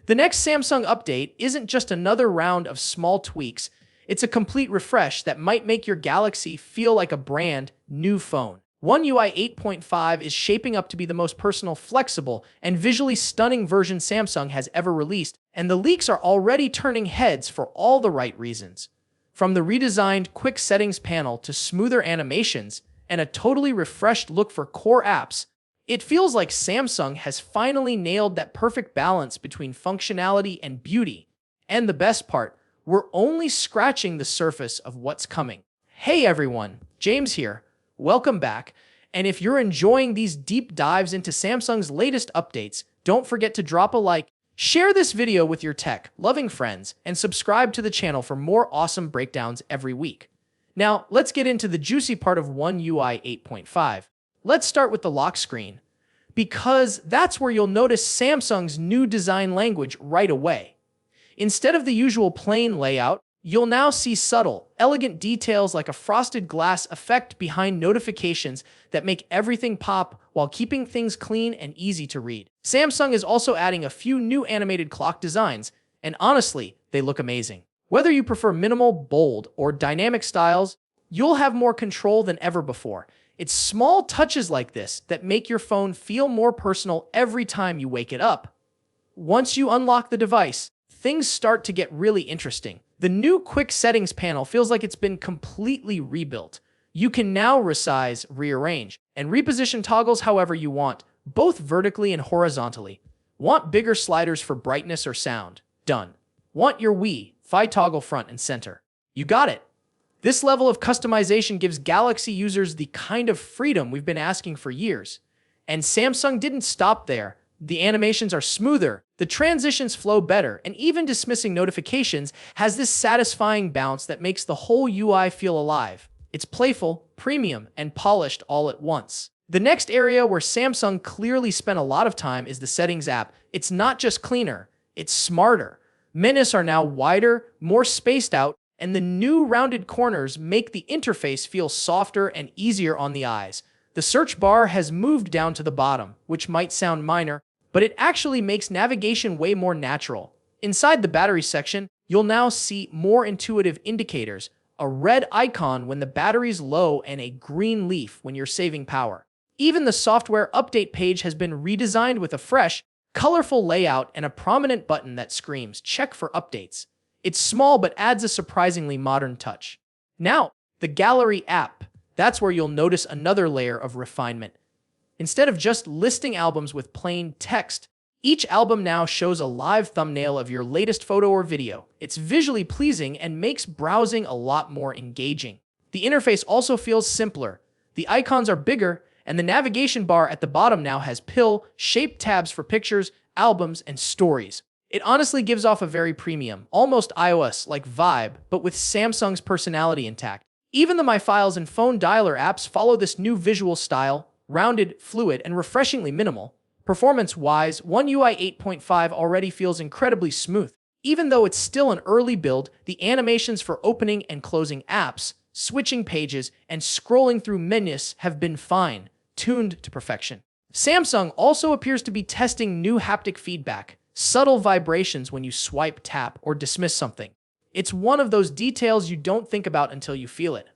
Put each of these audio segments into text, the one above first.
The next Samsung update isn't just another round of small tweaks, it's a complete refresh that might make your Galaxy feel like a brand new phone. One UI 8.5 is shaping up to be the most personal, flexible, and visually stunning version Samsung has ever released, and the leaks are already turning heads for all the right reasons. From the redesigned quick settings panel to smoother animations and a totally refreshed look for core apps, it feels like Samsung has finally nailed that perfect balance between functionality and beauty. And the best part, we're only scratching the surface of what's coming. Hey everyone, James here. Welcome back. And if you're enjoying these deep dives into Samsung's latest updates, don't forget to drop a like, share this video with your tech-loving friends, and subscribe to the channel for more awesome breakdowns every week. Now, let's get into the juicy part of One UI 8.5. Let's start with the lock screen, because that's where you'll notice Samsung's new design language right away. Instead of the usual plain layout, you'll now see subtle, elegant details like a frosted glass effect behind notifications that make everything pop while keeping things clean and easy to read. Samsung is also adding a few new animated clock designs, and honestly, they look amazing. Whether you prefer minimal, bold, or dynamic styles, you'll have more control than ever before. It's small touches like this that make your phone feel more personal every time you wake it up. Once you unlock the device, things start to get really interesting. The new quick settings panel feels like it's been completely rebuilt. You can now resize, rearrange, and reposition toggles however you want, both vertically and horizontally. Want bigger sliders for brightness or sound? Done. Want your Wi-Fi toggle front and center? You got it. This level of customization gives Galaxy users the kind of freedom we've been asking for years. And Samsung didn't stop there. The animations are smoother, the transitions flow better, and even dismissing notifications has this satisfying bounce that makes the whole UI feel alive. It's playful, premium, and polished all at once. The next area where Samsung clearly spent a lot of time is the Settings app. It's not just cleaner, it's smarter. Menus are now wider, more spaced out, and the new rounded corners make the interface feel softer and easier on the eyes. The search bar has moved down to the bottom, which might sound minor, but it actually makes navigation way more natural. Inside the battery section, you'll now see more intuitive indicators, a red icon when the battery's low and a green leaf when you're saving power. Even the software update page has been redesigned with a fresh, colorful layout and a prominent button that screams, "Check for updates." It's small but adds a surprisingly modern touch. Now, the Gallery app. That's where you'll notice another layer of refinement. Instead of just listing albums with plain text, each album now shows a live thumbnail of your latest photo or video. It's visually pleasing and makes browsing a lot more engaging. The interface also feels simpler. The icons are bigger, and the navigation bar at the bottom now has pill-shaped tabs for pictures, albums, and stories. It honestly gives off a very premium, almost iOS-like vibe, but with Samsung's personality intact. Even the My Files and Phone Dialer apps follow this new visual style, rounded, fluid, and refreshingly minimal. Performance-wise, One UI 8.5 already feels incredibly smooth. Even though it's still an early build, the animations for opening and closing apps, switching pages, and scrolling through menus have been fine-tuned to perfection. Samsung also appears to be testing new haptic feedback, subtle vibrations when you swipe, tap, or dismiss something. It's one of those details you don't think about until you feel it.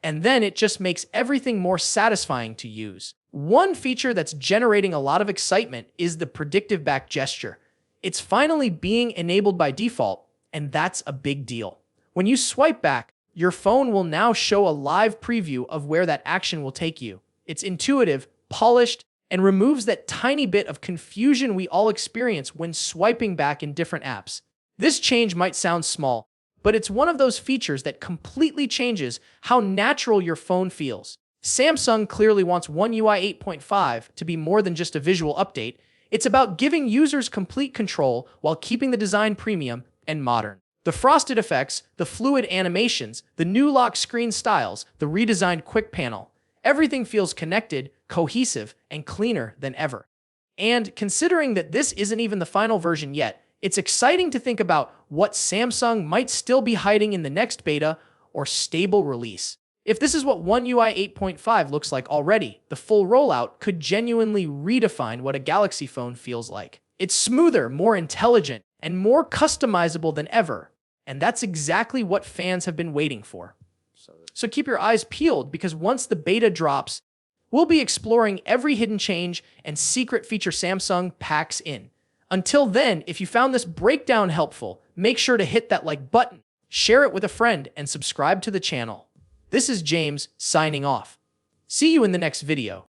And then it just makes everything more satisfying to use. One feature that's generating a lot of excitement is the predictive back gesture. It's finally being enabled by default, and that's a big deal. When you swipe back, your phone will now show a live preview of where that action will take you. It's intuitive, polished, and removes that tiny bit of confusion we all experience when swiping back in different apps. This change might sound small, but it's one of those features that completely changes how natural your phone feels. Samsung clearly wants One UI 8.5 to be more than just a visual update. It's about giving users complete control while keeping the design premium and modern. The frosted effects, the fluid animations, the new lock screen styles, the redesigned quick panel, everything feels connected, cohesive, and cleaner than ever. And considering that this isn't even the final version yet, it's exciting to think about what Samsung might still be hiding in the next beta or stable release. If this is what One UI 8.5 looks like already, the full rollout could genuinely redefine what a Galaxy phone feels like. It's smoother, more intelligent, and more customizable than ever. And that's exactly what fans have been waiting for. So keep your eyes peeled, because once the beta drops, we'll be exploring every hidden change and secret feature Samsung packs in. Until then, if you found this breakdown helpful, make sure to hit that like button, share it with a friend, and subscribe to the channel. This is James, signing off. See you in the next video.